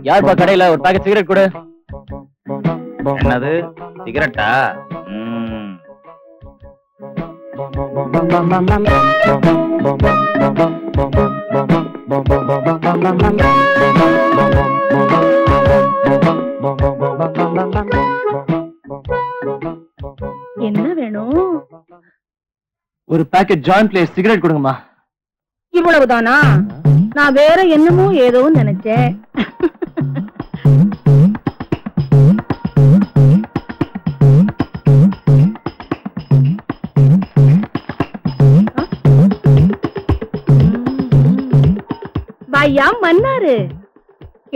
யாருப்பா கடையில ஒரு பாக்கெட் சிகரெட் கொடு. என்னது சிகரெட்டா? என்ன வேணும்? ஒரு பாக்கெட் ஜாயிண்ட் பிளேஸ் சிகரெட் கொடுங்கம்மா. இவ்வளவுதானா? நான் வேற என்னமோ ஏதோ நினைச்சேன். பையா மன்னாரு,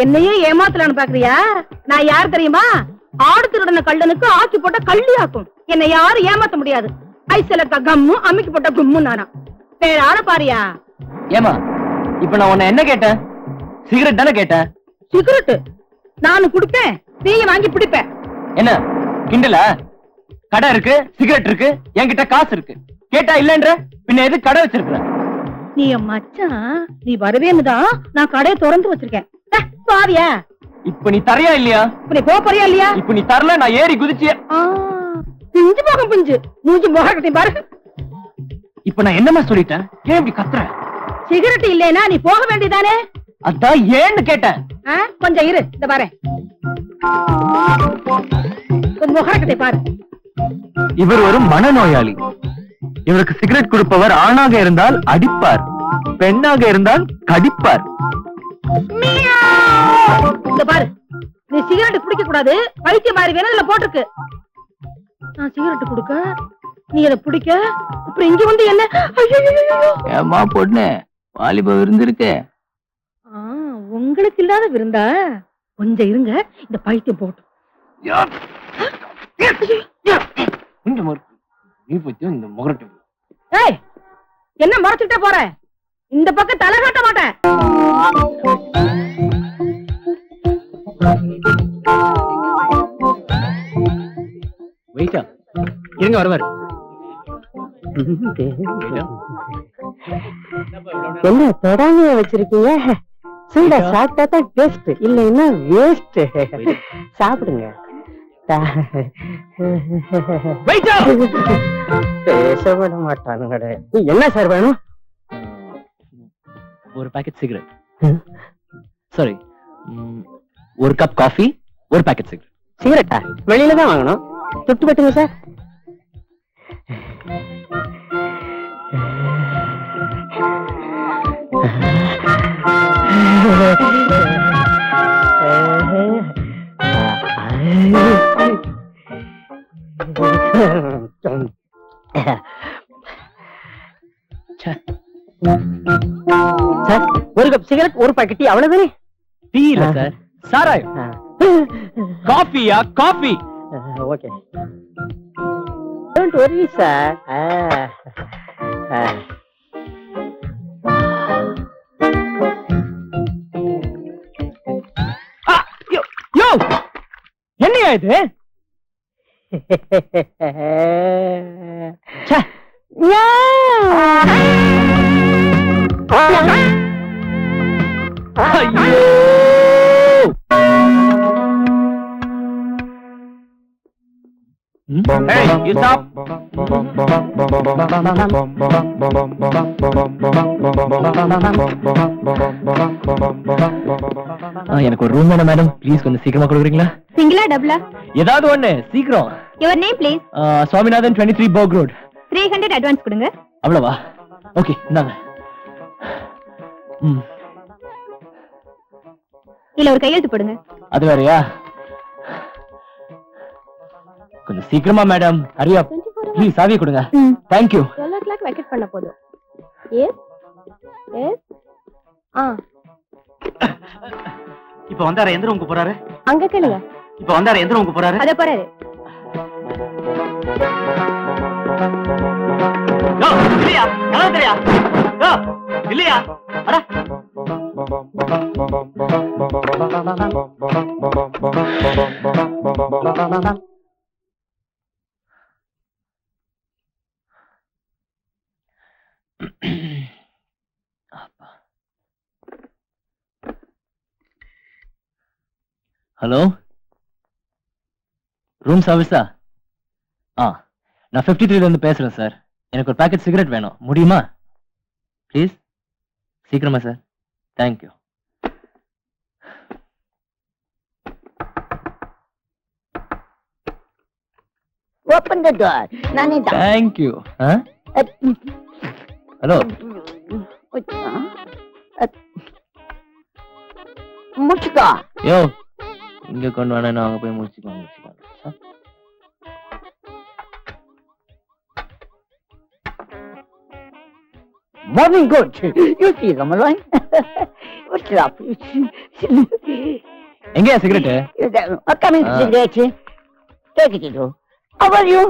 என்னையே ஏமாத்தலான்னு பாக்குறியா? நான் யார் தெரியுமா? ஆடு திருடன கள்ளனுக்கு ஆக்கி போட்ட கள்ளி ஆக்கும். என்னை யாரும் ஏமாத்த முடியாது. ஐசலக்கா கம்மு அம்மிக்கு போட்ட கும்மு நானா. வேற ஆள பாரியா? ஏமா இப்ப நான் உன்ன என்ன கேட்டேன்? சிகரெட் தானே கேட்டேன். சிகரெட் நானும் குடுப்பேன், நீங்க வாங்கி பிடிப்ப. என்ன கிண்டலா? கடை இருக்கு, சிகரெட் இருக்கு, என்கிட்ட காசு இருக்கு. கேட்டா இல்லன்ற பின்ன எது கடை வச்சிருக்க? நீ மச்சான், நீ வருவேன்னுதான் நான் கடையை திறந்து வச்சிருக்கேன். பாவியா? இப்ப நீ தரையா இல்லையா? இப்ப நீ போறியா இல்லையா? இப்ப நீ தரல, நான் ஏறி குதிச்சிய. பிஞ்சு போக பிஞ்சு மூஞ்சி முகக்கட்டையும் பாரு. இப்ப நான் என்னமா சொல்லிட்டேன்? ஏன் இப்படி கத்துற? சிகரெட் இல்லைனா நீ போக வேண்டியதானே? அதான் ஏன்னு கேட்டேன். கொஞ்சம் இரு, இந்த பாரு முகக்கட்டை பாரு. இவர் ஒரு மனநோயாளி. இவருக்கு சிகரெட் கொடுப்பவர் ஆணாக இருந்தால் அடிப்பார், பெண்ணாக இருந்தால் கடிப்பார். இந்த பாரு, நீ சிகரெட் குடிக்க கூடாது, பைத்தியம் மாதிரி வேணும் இதுல போட்டிருக்கு. நான் சிகரெட் குடுக்க, நீ அதை பிடிக்க, அப்புறம் இங்க வந்து என்ன? ஏமா பொண்ணு, வாலிப விருந்திருக்கு. உங்களுக்கு இல்லாத விருந்தா? கொஞ்சம் இருங்க, இந்த பைத்தியம் போட்டு. என்ன மறைச்சுட்டே போற? இந்த பக்கம் தலை காட்ட மாட்டேன். வெயிட்டா இருங்க, வருவார். என்ன தொடாம வச்சிருக்கீங்க? சூடா சாப்பிட்டா தான் டேஸ்ட், இல்லைன்னா வேஸ்ட். சாப்பிடுங்க. பேசப்பட மாட்டானுங்க. என்ன சார் வேணும்? ஒரு பாக்கெட் சிகரெட். சாரி, ஒரு கப் காஃபி, ஒரு பாக்கெட் சிகரெட். சிகரெட்டா? வெளியில தான் வாங்கணும். தொட்டு பட்டுங்க சார். சார், ஒரு கப் சிகரெட், ஒரு பாக்கெட் டீ, அவ்வளவுதானே? டீ இல்ல சார், சாராயம். காஃபியா? Coffee. Okay, don't worry sir. என்னையா இது? Hey, you stop. எனக்கு ஒரு ரூம் வேணும் மேடம், ப்ளீஸ் கொஞ்சம் சீக்கிரமா கொடுக்குறீங்களா? சிங்கிளா டபுளா? ஏதாவது ஒண்ணு சீக்கிரம். Your name please? Swaminathan, 23 work road. 300 advance கொடுங்க. அவ்வளவா? ஓகே, இந்தாங்க. இல்ல ஒரு கையெழுத்து போடுங்க. அது வேறயா? கொஞ்சம் சீக்கிரமா மேடம், ஹரியா ப்ளீஸ். சாவி கொடுங்க. Thank you. 12 o'clock வெக்கேட் பண்ண போதும். Yes yes. இப்ப வந்தாரு, எந்த ரூமுக்கு போறாரு? அங்க கேளுங்க. இப்ப வந்தாரு, எந்த ரூமுக்கு போறாரு? அத போறாரு. இல்லையா? நல்லா தெரியா? இல்லையா? அட ஹலோ, ரூம் சர்வீஸா? நான் 53 இருந்து பேசுறேன் சார். எனக்கு ஒரு பாக்கெட் சிகரெட் வேணும், முடியுமா? ப்ளீஸ் சீக்கிரமா sir. Thank you. Open the door. Nanita. Thank you. Hello, முடிச்சுக்கோ. யோ இங்க கொண்டு வேணா, அங்க போய் முடிச்சுக்கலாம். Morning good. You see, Ramalan. What's up? எங்கயா cigarette? Coming cigarette. Take it, you. How are you?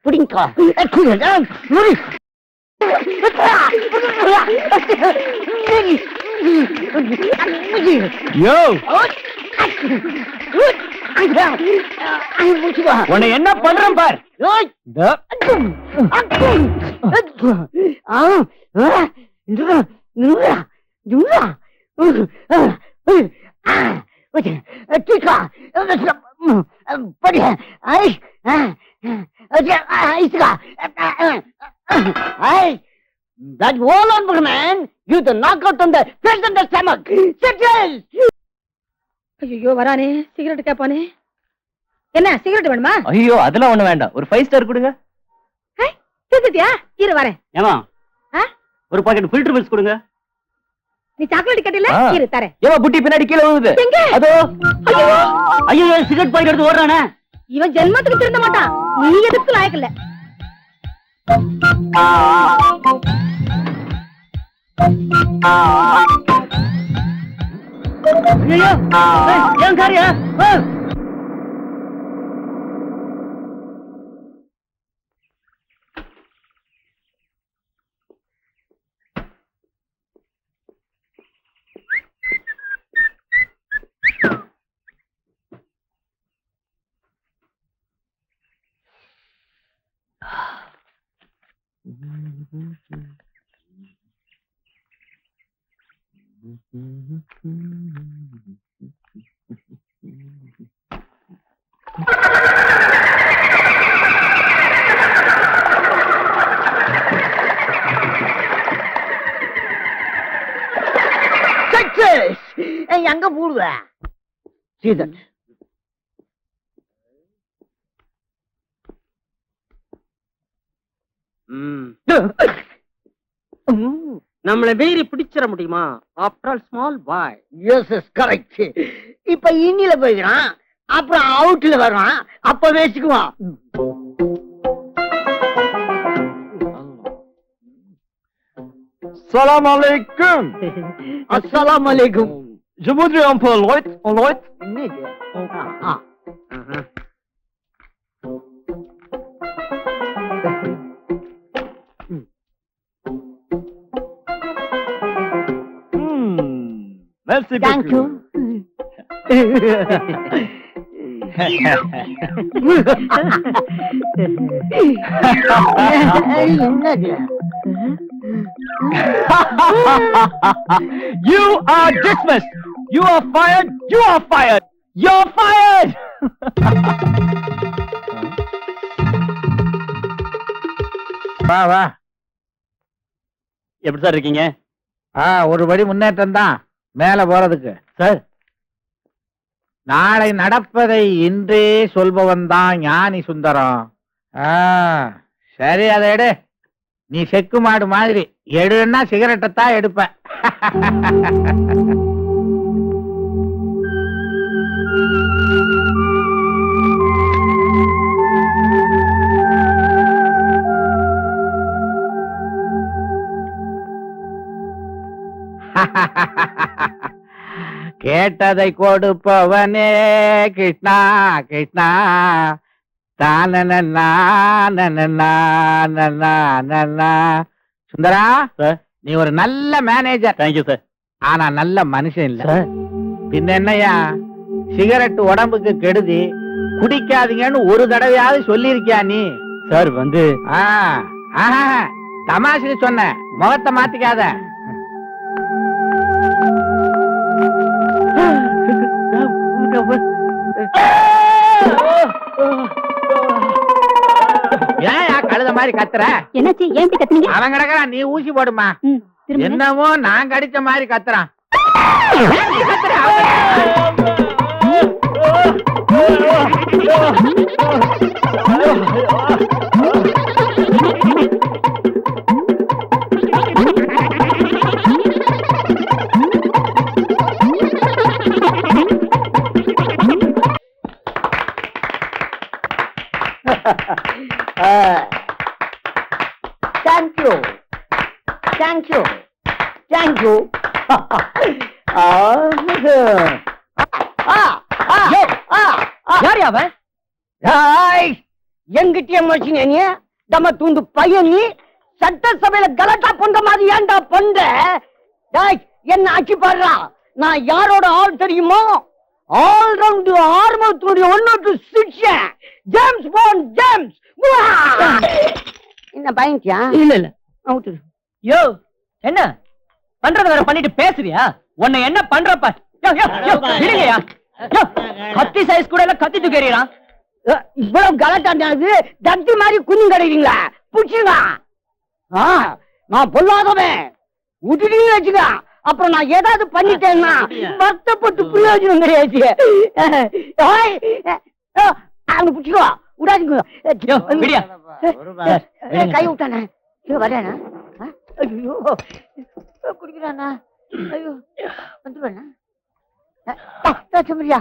Pudding car. யோ உன்னை என்ன பண்றேன் பார். That wall on man, you the knockout on the face and the stomach. Settle. ஐயோ வரானே, cigarette கேப்பானே. என்ன cigarette வேணுமா? ஐயோ அதெல்லாம் ஒண்ணு வேண்டாம், ஒரு 5 ஸ்டார் கொடுங்க. கேட்டியா? இரு வரேன். ஏமா ஒரு பாக்கெட் ஃபில்டர் மில்ஸ் கொடுங்க. நீ சாக்லேட் கேட்டில? இரு தரேன். ஏமா புட்டி பின்னாடி கீழ விழுது. எங்க? அதோ. ஐயோ ஐயோ சிகரெட் பாக்கெட் எடுத்து ஓடுறானே. இவன் ஜென்மத்துக்கு திருந்த மாட்டான். நீ எதுக்கு லாயக்கு இல்ல. ஐயோ ஏன் காரியா? Success! எங்க போடுவ? See that? நம்மள மீறி பிடிச்சிட முடியுமா? After all small boy. Yes, is correct. இப்ப இன்னில போய்க்கிறான், அப்புறம் அவுட்ல வருவான், அப்ப பேசிக்குவான். Salam alaikum. Assalamu alaikum. Je voudrais un peu light, en light. என்னது? Merci Thank you. என்னது? You are dismissed. You are fired. You are fired. You're fired. வா வா. எப்படி sir இருக்கீங்க? ஒரு படி முன்னேற்றம் தான் மேல போறதுக்கு. சார் நாளை நடப்பதை இன்றே சொல்பவன் தான் ஞானி சுந்தரம். சரி அதை எடு. நீ செக்கு மாடு மாதிரி எடுன்னா சிகரெட்டை தான் எடுப்ப. கேட்டதை கொடுப்பவனே கிருஷ்ணா கிருஷ்ணா. சுந்தரா, நீ ஒரு நல்ல மேனேஜர். Thank you sir. ஆனா நல்ல மனுஷன் இல்ல. பின்ன என்னையா, சிகரெட் உடம்புக்கு கெடுதி, குடிக்காதீங்கன்னு ஒரு தடவையாவது சொல்லிருக்கியா நீ? சார் வந்து தமாஷுக்கு சொன்ன, முகத்தை மாத்திக்காத. மாதிரி கத்துற? என்னாச்சு ஏன் இப்படி கத்துனீங்க அவன் கிடக்குறான், நீ ஊசி போடுமா. திரும்ப என்னமோ நான் கடிச்ச மாதிரி கத்துறான். Thank you thank you thank you. யார் அவன்? எங்கிட்டே மனுஷன் நீ தம்ம தூண்டு பையன் நீ சட்டசபையில கலாட்டா பண்ற மாதிரி ஏன்டா பண்ற? என்ன ஆட்சி பாடுறா? நான் யாரோட ஆள் தெரியுமோ? ஆல் ரவுண்ட் ஆர்மத்துடைய ஒன்னொட்டு சிக்ஷன் ஜேம்ஸ் பாண்ட் ஜேம்ஸ். என்ன பயன்சியா? இல்ல இல்ல. அவுட்டு. யோ என்ன பண்றது வேற பண்ணிட்டு பேசுறியா? உன்னை என்ன பண்றப்ப? யோ யோ யோ விடுங்கயா. யோ கத்தி சைஸ் கூட இல்ல, கத்தி தூக்கறியறான். இவ்வளவு கலாட்டாண்டாது தட்டி மாதிரி குஞ்சு கிடைக்கிறீங்களா? புடிச்சுங்க. நான் பொல்லாதவன் விட்டுட்டீங்கன்னு வச்சுக்க, அப்புறம் நான் ஏதாவது பண்ணிட்டேன்னா வருத்தப்பட்டு பிரயோஜனம் கிடையாது. அவனு புடிச்சுக்கோ, விடாதீங்க. யோ விடியா. கை விட்டானே வரேனா? ஐயோ குடிக்கிறானா? ஐயோ வந்துருவேண்ணா. சுமரியா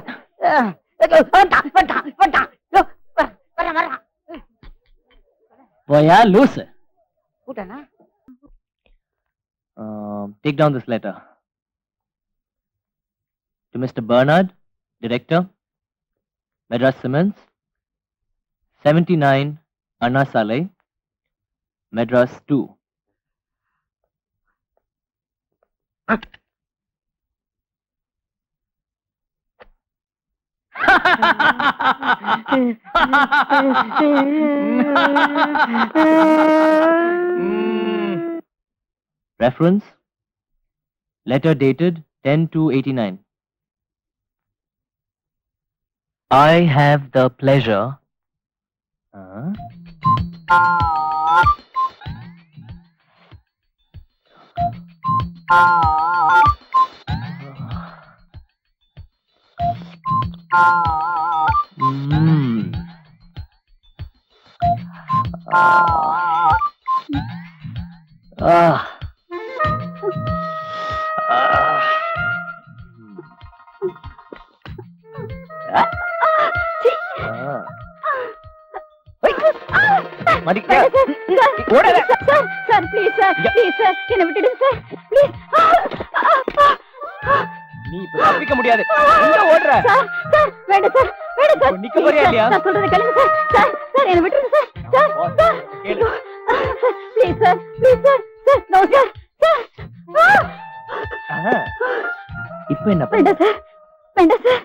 போயா லூசு. கூட்டானா? Take down this letter. To Mr. Bernard, Director, Madras Simmons, 79 Anna Saleh, Madras 2. Reference, letter dated 10/2/89. I have the pleasure. நீ இப்ப தப்பிக்க முடியாது. எங்க ஓடுற? வேண்டாம் சார், வேண்டாம் சார். நிக்க போறியா இல்லையா? நான் சொல்றத கேளுங்க சார். சார், சார் என்ன விட்டுருங்க சார். Sir, sir. கேளு. Please sir, please sir. Sir, no sir. Sir. இப்ப என்ன பண்ண? வேண்டாம் சார், வேண்டாம் சார்.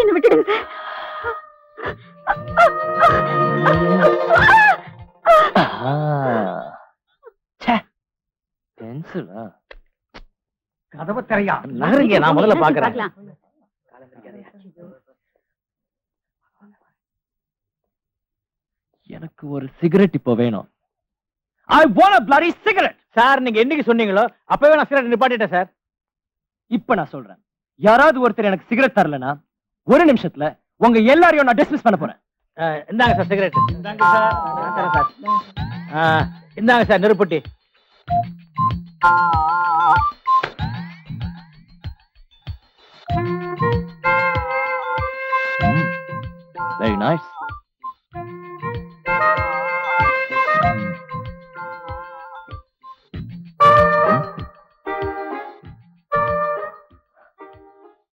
என்ன விட்டுடுங்க சார். பென்சிலா? கதவை திறயா. நகருங்க, நான் முதல்ல பாக்குறேன். எனக்கு ஒரு சிகரெட் இப்போ வேணும். I want a bloody cigarette. Sir, நீங்க என்னைக்கு சொன்னீங்களோ அப்பவே நான் சிகரெட் நிப்பாட்டிட்டேன் சார். இப்ப நான் சொல்றேன், யாராவது ஒருத்தர் எனக்கு சிகரெட் தரலனா ஒரு நிமிஷத்துல உங்க எல்லாரையும் நான் டிஸ்மிஸ் பண்ண போறேன். இந்தாங்க சார் சிகரெட். இந்தாங்க சார். இந்தாங்க சார் நெருப்பட்டி.